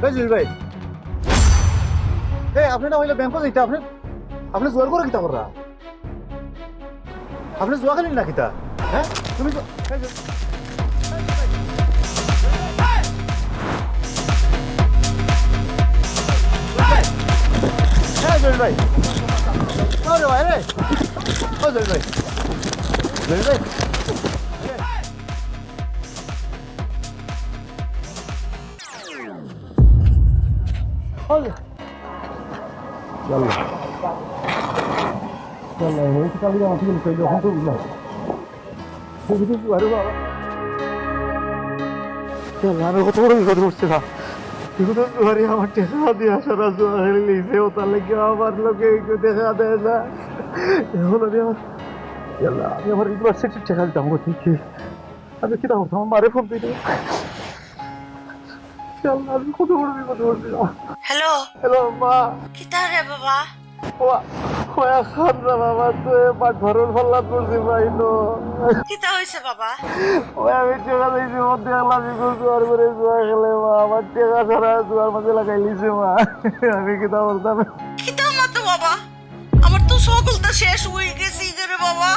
ভাই জুয়েল ভাই এই আপনি না হইলে ব্যাংক যাইতে আপনি জোয়ার করে কিতা কররা আপনি জোয়া খেলেন না কিতা হ্যাঁ তুমি তো হ্যাঁ জুয়েল ভাই আরে ভাই রে ও জুয়েল ভাই জুয়েল ভাই يلا يلا هو انت قاعد ما تقول كده انت بالله هو بده يروح يلا انا কত বড় বিপদ হচ্ছে না বিপদ ধরে আমার টেকা দিয়া সারা জোয়ার লিছে ও তাহলে কি আমার লোকে দেখা দেয় না এখন আমি يلا আমি আমার ইউনিভার্সিটি টেকা দাম করতে কি আমি কি দাও আমার মারে ফোন দিই يلا আমি কত বড় বিপদ হচ্ছে না হ্যালো হ্যালো মা কিতা রে বাবা ওয়া খান্না বাবা তো পাট ভরল ফল্লা করছি ভাইনো কিতা হইছে বাবা ওই আমি টেকা দিয়েছি মধ্যে আলাম জোয়ার করে জোয়া খেলে মা আমার টেকা ছাড়া জোয়ার মাঝে লাগাই লিছে মা আমি কি তা বলতাম কিতা মতো বাবা আমার তো সকলটা শেষ হয়ে গেছে রে বাবা